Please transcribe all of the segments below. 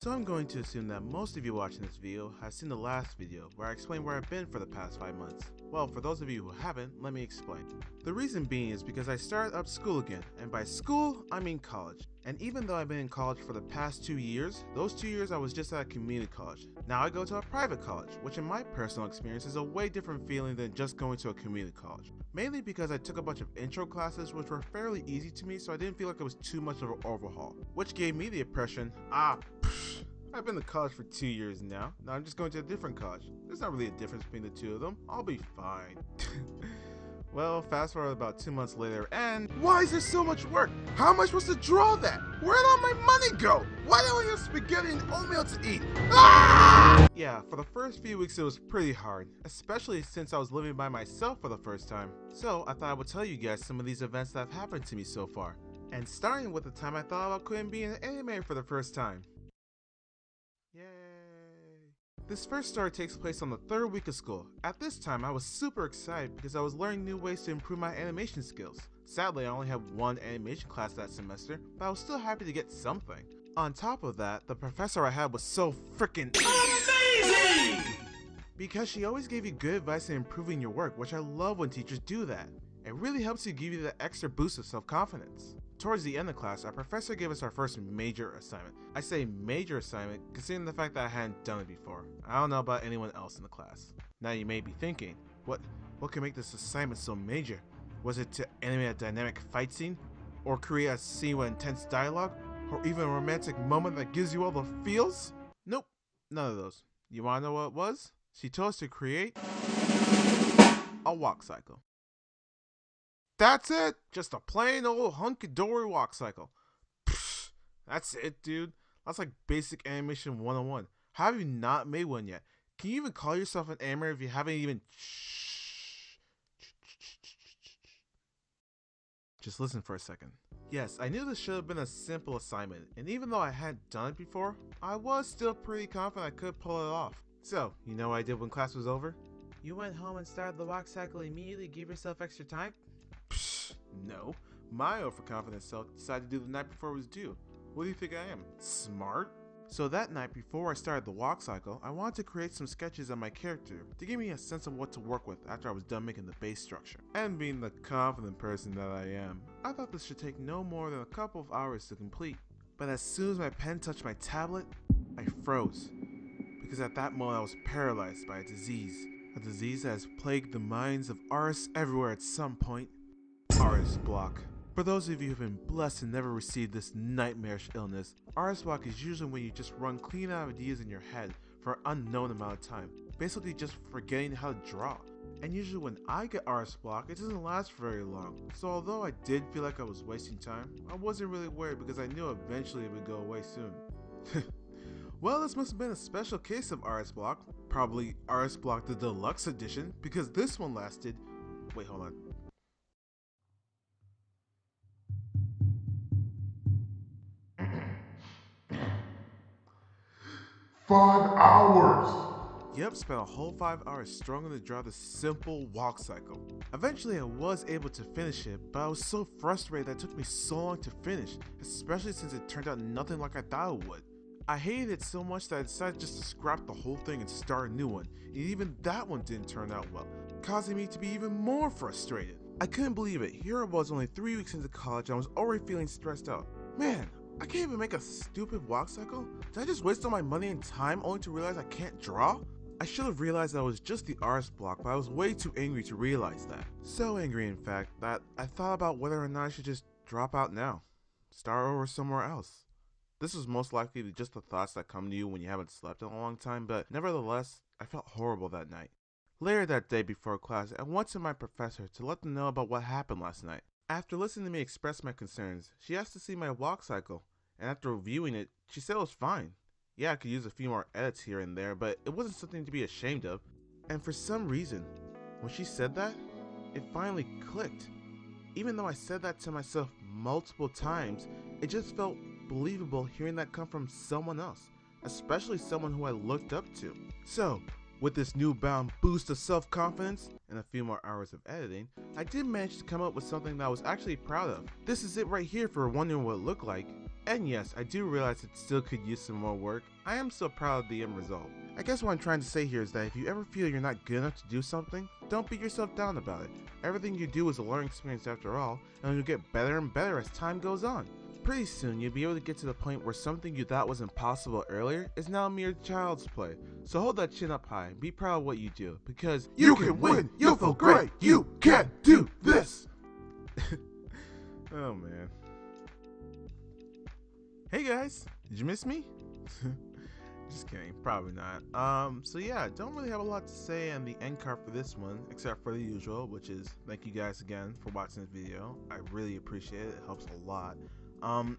So I'm going to assume that most of you watching this video have seen the last video where I explained where I've been for the past 5 months. Well, for those of you who haven't, let me explain. The reason being is because I started up school again, and by school, I mean college. And even though I've been in college for the past 2 years, those 2 years I was just at a community college. Now I go to a private college, which in my personal experience is a way different feeling than just going to a community college. Mainly because I took a bunch of intro classes which were fairly easy to me, so I didn't feel like it was too much of an overhaul. Which gave me the impression, I've been to college for 2 years now. Now I'm just going to a different college. There's not really a difference between the two of them. I'll be fine. Well, fast forward about 2 months later, and why is there so much work? How am I supposed to draw that? Where'd all my money go? Why don't I have spaghetti and oatmeal to eat? Ah! Yeah, for the first few weeks it was pretty hard, especially since I was living by myself for the first time. So I thought I would tell you guys some of these events that have happened to me so far. And starting with the time I thought about quitting being an anime for the first time. Yay! This first story takes place on the 3rd week of school. At this time, I was super excited because I was learning new ways to improve my animation skills. Sadly, I only had one animation class that semester, but I was still happy to get something. On top of that, the professor I had was so freaking amazing! Because she always gave you good advice in improving your work, which I love when teachers do that. It really helps you give you the extra boost of self-confidence. Towards the end of class, our professor gave us our first major assignment. I say major assignment considering the fact that I hadn't done it before. I don't know about anyone else in the class. Now you may be thinking, what could make this assignment so major? Was it to animate a dynamic fight scene? Or create a scene with intense dialogue? Or even a romantic moment that gives you all the feels? Nope, none of those. You wanna know what it was? She told us to create a walk cycle. That's it! Just a plain old hunky-dory walk cycle. Pfft, that's it, dude. That's like basic animation 101. How have you not made one yet? Can you even call yourself an animator if you haven't even... Just listen for a second. Yes, I knew this should have been a simple assignment, and even though I hadn't done it before, I was still pretty confident I could pull it off. So, you know what I did when class was over? You went home and started the walk cycle immediately, gave yourself extra time? No, my overconfident self decided to do the night before it was due. What do you think I am? Smart? So that night before I started the walk cycle, I wanted to create some sketches of my character to give me a sense of what to work with after I was done making the base structure. And being the confident person that I am, I thought this should take no more than a couple of hours to complete. But as soon as my pen touched my tablet, I froze. Because at that moment I was paralyzed by a disease that has plagued the minds of artists everywhere at some point. Artist block. For those of you who've been blessed to never receive this nightmarish illness, artist block is usually when you just run clean out of ideas in your head for an unknown amount of time, basically just forgetting how to draw. And usually when I get artist block, it doesn't last for very long, so although I did feel like I was wasting time, I wasn't really worried because I knew eventually it would go away soon. Well, this must have been a special case of artist block, probably artist block the deluxe edition, because this one lasted, wait, hold on. 5 hours! Yep, spent a whole 5 hours struggling to draw this simple walk cycle. Eventually I was able to finish it, but I was so frustrated that it took me so long to finish, especially since it turned out nothing like I thought it would. I hated it so much that I decided just to scrap the whole thing and start a new one, and even that one didn't turn out well, causing me to be even more frustrated. I couldn't believe it, here I was only 3 weeks into college and I was already feeling stressed out. Man, I can't even make a stupid walk cycle? Did I just waste all my money and time only to realize I can't draw? I should have realized that it was just the artist block, but I was way too angry to realize that. So angry in fact, that I thought about whether or not I should just drop out now. Start over somewhere else. This was most likely just the thoughts that come to you when you haven't slept in a long time, but nevertheless, I felt horrible that night. Later that day before class, I went to my professor to let them know about what happened last night. After listening to me express my concerns, she asked to see my walk cycle, and after reviewing it, she said it was fine. Yeah, I could use a few more edits here and there, but it wasn't something to be ashamed of. And for some reason, when she said that, it finally clicked. Even though I said that to myself multiple times, it just felt believable hearing that come from someone else, especially someone who I looked up to. So, with this newfound boost of self-confidence and a few more hours of editing, I did manage to come up with something that I was actually proud of. This is it right here for wondering what it looked like. And yes, I do realize it still could use some more work. I am still proud of the end result. I guess what I'm trying to say here is that if you ever feel you're not good enough to do something, don't beat yourself down about it. Everything you do is a learning experience after all, and you'll get better and better as time goes on. Pretty soon, you'll be able to get to the point where something you thought was impossible earlier is now mere child's play. So hold that chin up high and be proud of what you do, because You can win! You'll feel great! You can do this! Oh man. Hey guys, did you miss me? Just kidding, probably not. So yeah, don't really have a lot to say on the end card for this one, except for the usual, which is thank you guys again for watching this video. I really appreciate it, it helps a lot.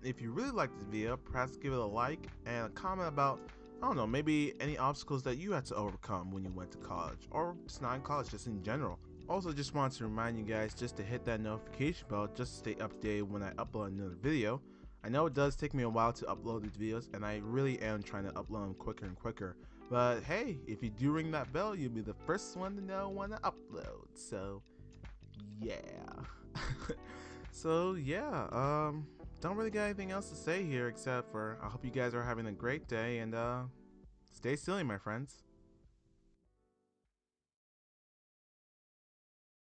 If you really like this video, perhaps give it a like and a comment about, I don't know, maybe any obstacles that you had to overcome when you went to college, or just not in college, just in general. Also, just wanted to remind you guys just to hit that notification bell just to stay updated when I upload another video. I know it does take me a while to upload these videos, and I really am trying to upload them quicker and quicker. But hey, if you do ring that bell, you'll be the first one to know when I upload. So, yeah. So, yeah, don't really got anything else to say here except for I hope you guys are having a great day, and stay silly, my friends.